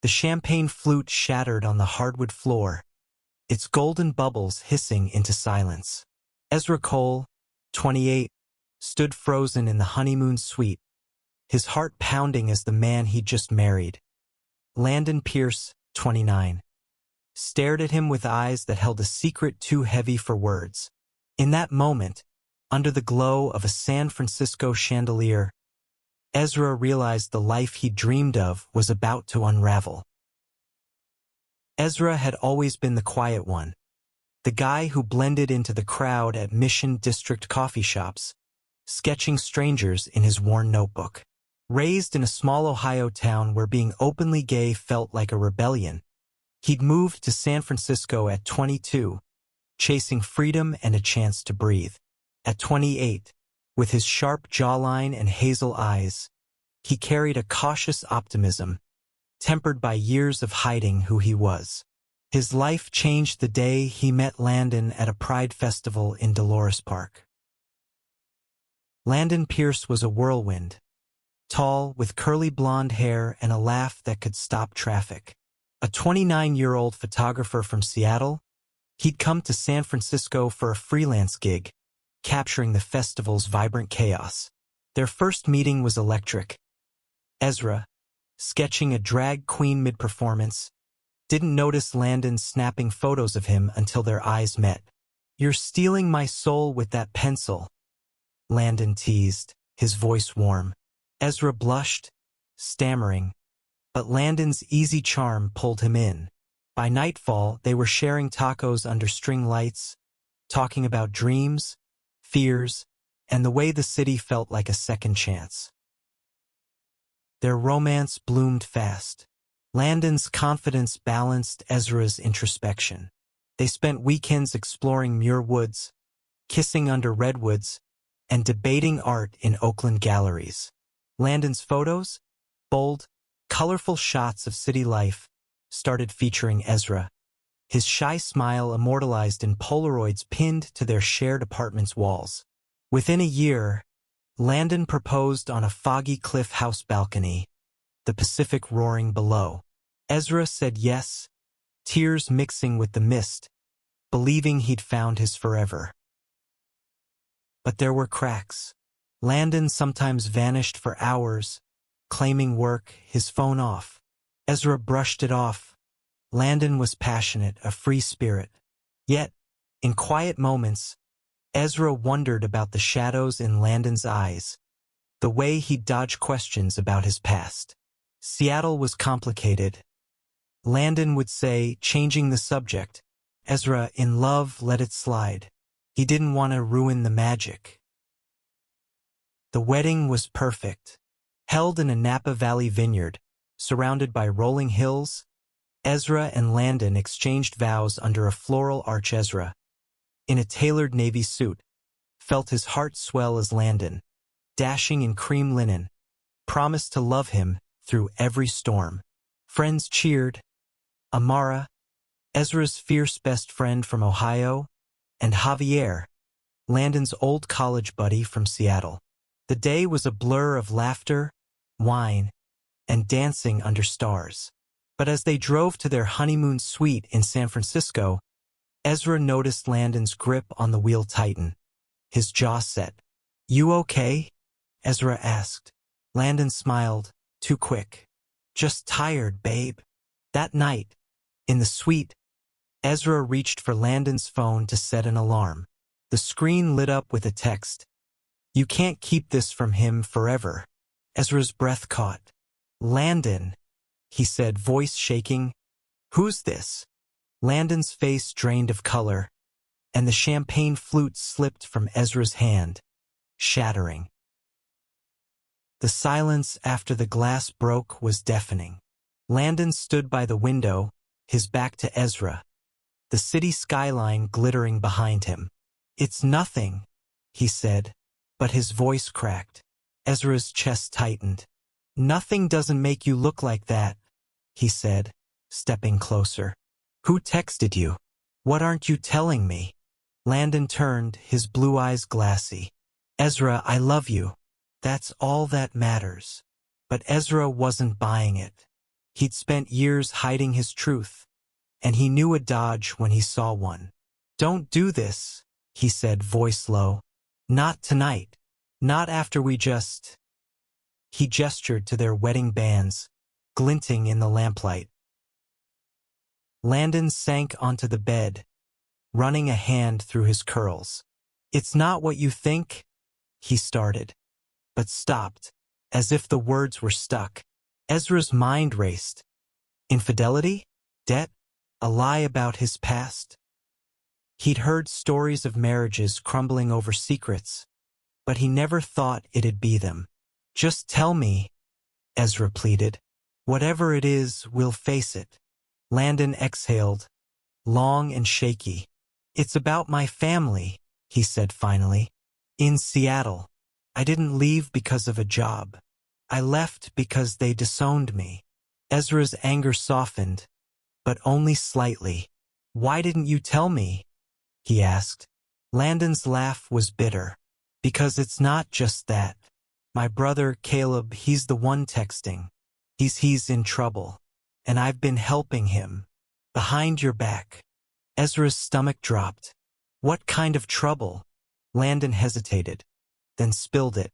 The champagne flute shattered on the hardwood floor, its golden bubbles hissing into silence. Ezra Cole, 28, stood frozen in the honeymoon suite, his heart pounding as the man he'd just married. Landon Pierce, 29, stared at him with eyes that held a secret too heavy for words. In that moment, under the glow of a San Francisco chandelier, Ezra realized the life he dreamed of was about to unravel. Ezra had always been the quiet one, the guy who blended into the crowd at Mission District coffee shops, sketching strangers in his worn notebook. Raised in a small Ohio town where being openly gay felt like a rebellion, he'd moved to San Francisco at 22, chasing freedom and a chance to breathe. At 28, with his sharp jawline and hazel eyes, he carried a cautious optimism, tempered by years of hiding who he was. His life changed the day he met Landon at a Pride festival in Dolores Park. Landon Pierce was a whirlwind, tall, with curly blonde hair and a laugh that could stop traffic. A 29-year-old photographer from Seattle, he'd come to San Francisco for a freelance gig, capturing the festival's vibrant chaos. Their first meeting was electric. Ezra, sketching a drag queen mid-performance, didn't notice Landon snapping photos of him until their eyes met. "You're stealing my soul with that pencil," Landon teased, his voice warm. Ezra blushed, stammering, but Landon's easy charm pulled him in. By nightfall, they were sharing tacos under string lights, talking about dreams, fears, and the way the city felt like a second chance. Their romance bloomed fast. Landon's confidence balanced Ezra's introspection. They spent weekends exploring Muir Woods, kissing under redwoods, and debating art in Oakland galleries. Landon's photos, bold, colorful shots of city life, started featuring Ezra, his shy smile immortalized in Polaroids pinned to their shared apartment's walls. Within a year, Landon proposed on a foggy cliff house balcony, the Pacific roaring below. Ezra said yes, tears mixing with the mist, believing he'd found his forever. But there were cracks. Landon sometimes vanished for hours, claiming work, his phone off. Ezra brushed it off. Landon was passionate, a free spirit. Yet, in quiet moments, Ezra wondered about the shadows in Landon's eyes, the way he'd dodge questions about his past. Seattle was complicated. Landon would say, changing the subject. Ezra, in love, let it slide. He didn't want to ruin the magic. The wedding was perfect. Held in a Napa Valley vineyard, surrounded by rolling hills, Ezra and Landon exchanged vows under a floral arch. Ezra, in a tailored navy suit, felt his heart swell as Landon, dashing in cream linen, promised to love him through every storm. Friends cheered. Amara, Ezra's fierce best friend from Ohio, and Javier, Landon's old college buddy from Seattle. The day was a blur of laughter, wine, and dancing under stars. But as they drove to their honeymoon suite in San Francisco, Ezra noticed Landon's grip on the wheel tighten. His jaw set. "You okay?" Ezra asked. Landon smiled, too quick. "Just tired, babe." That night, in the suite, Ezra reached for Landon's phone to set an alarm. The screen lit up with a text. "You can't keep this from him forever." Ezra's breath caught. "Landon," he said, voice shaking. "Who's this?" Landon's face drained of color, and the champagne flute slipped from Ezra's hand, shattering. The silence after the glass broke was deafening. Landon stood by the window, his back to Ezra, the city skyline glittering behind him. "It's nothing," he said, but his voice cracked. Ezra's chest tightened. "Nothing doesn't make you look like that," he said, stepping closer. "Who texted you? What aren't you telling me?" Landon turned, his blue eyes glassy. "Ezra, I love you. That's all that matters." But Ezra wasn't buying it. He'd spent years hiding his truth, and he knew a dodge when he saw one. "Don't do this," he said, voice low. "Not tonight. Not after we just—" He gestured to their wedding bands, glinting in the lamplight. Landon sank onto the bed, running a hand through his curls. "It's not what you think," he started, but stopped, as if the words were stuck. Ezra's mind raced. Infidelity? Debt? A lie about his past? He'd heard stories of marriages crumbling over secrets, but he never thought it'd be them. "Just tell me," Ezra pleaded. "Whatever it is, we'll face it." Landon exhaled, long and shaky. "It's about my family," he said finally. "In Seattle. I didn't leave because of a job. I left because they disowned me." Ezra's anger softened, but only slightly. "Why didn't you tell me?" he asked. Landon's laugh was bitter. "Because it's not just that. My brother, Caleb, he's the one texting. He's in trouble. And I've been helping him. Behind your back." Ezra's stomach dropped. "What kind of trouble?" Landon hesitated, then spilled it.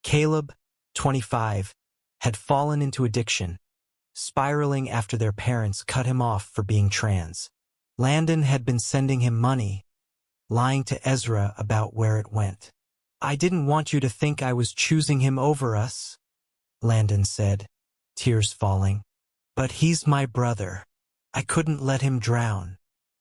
Caleb, 25, had fallen into addiction, spiraling after their parents cut him off for being trans. Landon had been sending him money, lying to Ezra about where it went. "I didn't want you to think I was choosing him over us," Landon said, tears falling. "But he's my brother. I couldn't let him drown."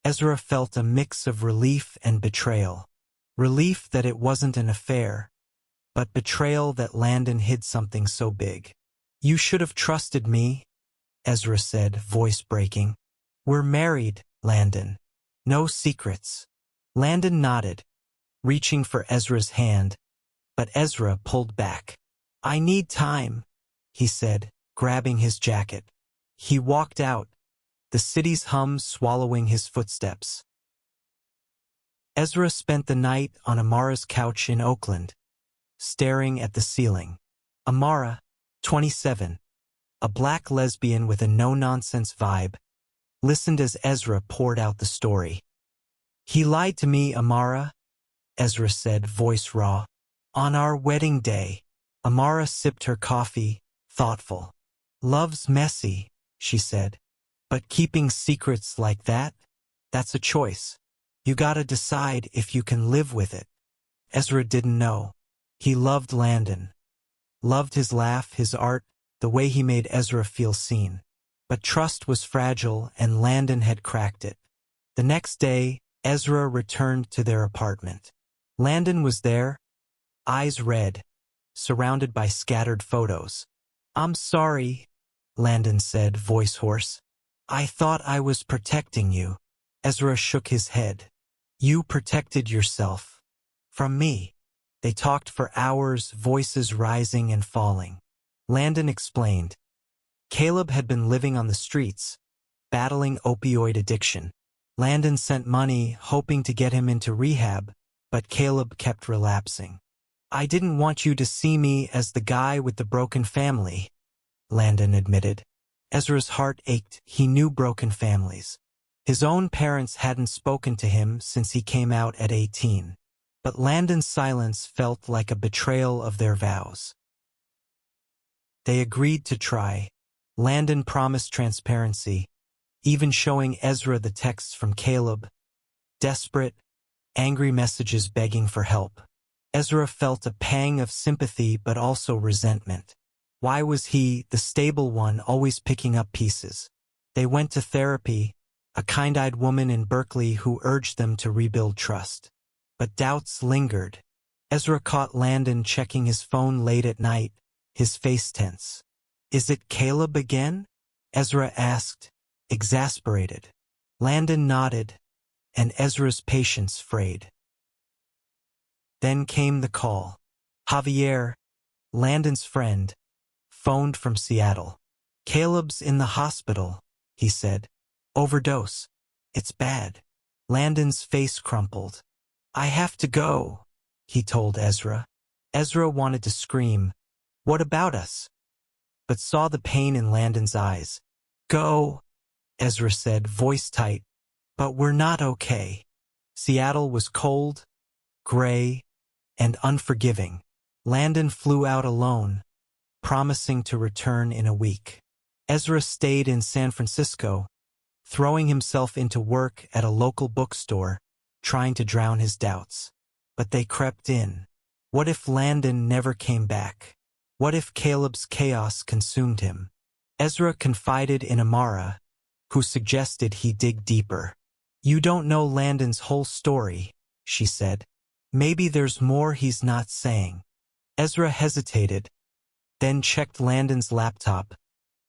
Ezra felt a mix of relief and betrayal. Relief that it wasn't an affair, but betrayal that Landon hid something so big. "You should have trusted me," Ezra said, voice breaking. "We're married, Landon. No secrets." Landon nodded, reaching for Ezra's hand, but Ezra pulled back. "I need time," he said, grabbing his jacket. He walked out, the city's hum swallowing his footsteps. Ezra spent the night on Amara's couch in Oakland, staring at the ceiling. Amara, 27, a black lesbian with a no-nonsense vibe, listened as Ezra poured out the story. "He lied to me, Amara," Ezra said, voice raw. "On our wedding day." Amara sipped her coffee, thoughtful. "Love's messy," she said. "But keeping secrets like that? That's a choice. You gotta decide if you can live with it." Ezra didn't know. He loved Landon. Loved his laugh, his art, the way he made Ezra feel seen. But trust was fragile, and Landon had cracked it. The next day, Ezra returned to their apartment. Landon was there, eyes red, surrounded by scattered photos. "I'm sorry," Landon said, voice hoarse. "I thought I was protecting you." Ezra shook his head. "You protected yourself. From me." They talked for hours, voices rising and falling. Landon explained. Caleb had been living on the streets, battling opioid addiction. Landon sent money, hoping to get him into rehab, but Caleb kept relapsing. "I didn't want you to see me as the guy with the broken family," Landon admitted. Ezra's heart ached. He knew broken families. His own parents hadn't spoken to him since he came out at 18. But Landon's silence felt like a betrayal of their vows. They agreed to try. Landon promised transparency, even showing Ezra the texts from Caleb. Desperate, angry messages begging for help. Ezra felt a pang of sympathy but also resentment. Why was he, the stable one, always picking up pieces? They went to therapy, a kind-eyed woman in Berkeley who urged them to rebuild trust. But doubts lingered. Ezra caught Landon checking his phone late at night, his face tense. "Is it Caleb again?" Ezra asked, exasperated. Landon nodded, and Ezra's patience frayed. Then came the call. Javier, Landon's friend, phoned from Seattle. "Caleb's in the hospital," he said. "Overdose. It's bad." Landon's face crumpled. "I have to go," he told Ezra. Ezra wanted to scream, "What about us?" but saw the pain in Landon's eyes. "Go," Ezra said, voice tight, "but we're not okay." Seattle was cold, gray, and unforgiving. Landon flew out alone, promising to return in a week. Ezra stayed in San Francisco, throwing himself into work at a local bookstore, trying to drown his doubts. But they crept in. What if Landon never came back? What if Caleb's chaos consumed him? Ezra confided in Amara, who suggested he dig deeper. "You don't know Landon's whole story," she said. "Maybe there's more he's not saying." Ezra hesitated, then checked Landon's laptop,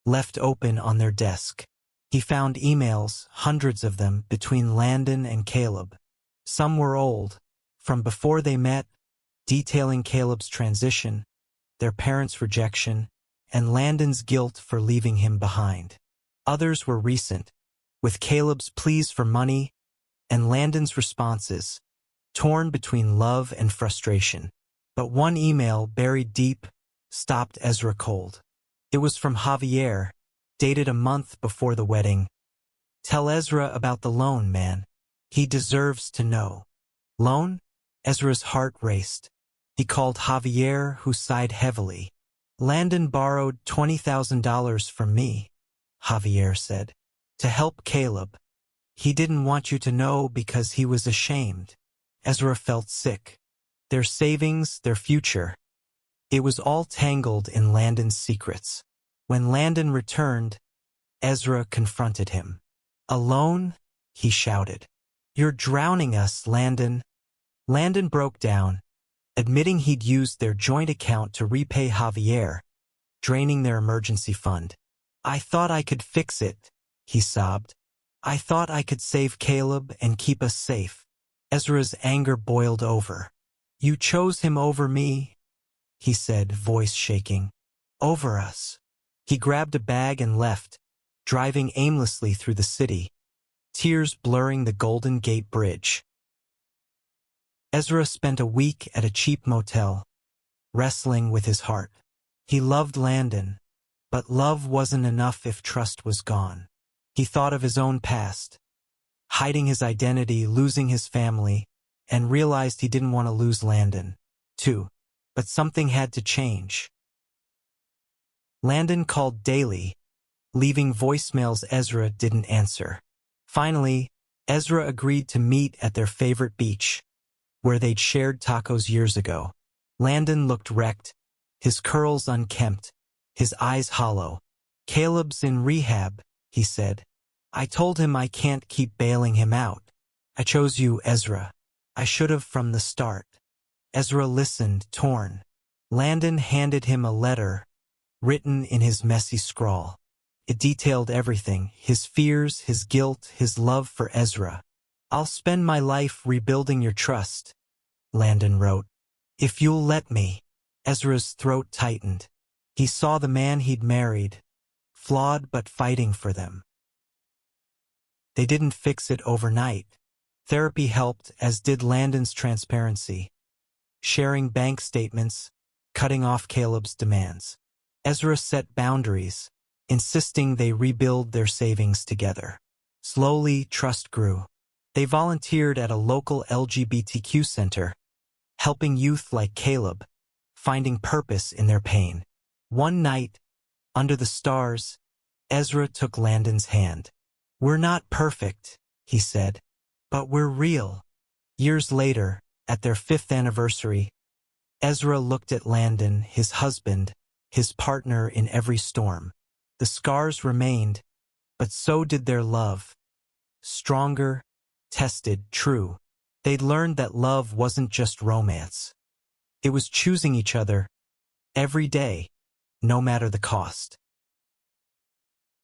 left open on their desk. He found emails, hundreds of them, between Landon and Caleb. Some were old, from before they met, detailing Caleb's transition, their parents' rejection, and Landon's guilt for leaving him behind. Others were recent, with Caleb's pleas for money and Landon's responses, torn between love and frustration. But one email, buried deep, stopped Ezra cold. It was from Javier, dated a month before the wedding. "Tell Ezra about the loan, man. He deserves to know." "Loan?" Ezra's heart raced. He called Javier, who sighed heavily. "Landon borrowed $20,000 from me," Javier said, "to help Caleb. He didn't want you to know because he was ashamed." Ezra felt sick. Their savings, their future. It was all tangled in Landon's secrets. When Landon returned, Ezra confronted him. "Alone?" he shouted. "You're drowning us, Landon." Landon broke down, admitting he'd used their joint account to repay Javier, draining their emergency fund. "I thought I could fix it," he sobbed. "I thought I could save Caleb and keep us safe." Ezra's anger boiled over. "You chose him over me," he said, voice shaking. "Over us." He grabbed a bag and left, driving aimlessly through the city, tears blurring the Golden Gate Bridge. Ezra spent a week at a cheap motel, wrestling with his heart. He loved Landon, but love wasn't enough if trust was gone. He thought of his own past, hiding his identity, losing his family, and realized he didn't want to lose Landon, too. But something had to change. Landon called daily, leaving voicemails Ezra didn't answer. Finally, Ezra agreed to meet at their favorite beach, where they'd shared tacos years ago. Landon looked wrecked, his curls unkempt, his eyes hollow. "Caleb's in rehab," he said. "I told him I can't keep bailing him out. I chose you, Ezra. I should have from the start." Ezra listened, torn. Landon handed him a letter, written in his messy scrawl. It detailed everything, his fears, his guilt, his love for Ezra. "I'll spend my life rebuilding your trust," Landon wrote. "If you'll let me." Ezra's throat tightened. He saw the man he'd married, flawed but fighting for them. They didn't fix it overnight. Therapy helped, as did Landon's transparency, sharing bank statements, cutting off Caleb's demands. Ezra set boundaries, insisting they rebuild their savings together. Slowly, trust grew. They volunteered at a local LGBTQ center, helping youth like Caleb, finding purpose in their pain. One night, under the stars, Ezra took Landon's hand. "We're not perfect," he said, "but we're real." Years later, at their 5th anniversary, Ezra looked at Landon, his husband, his partner in every storm. The scars remained, but so did their love. Stronger, tested, true. They'd learned that love wasn't just romance. It was choosing each other every day, no matter the cost.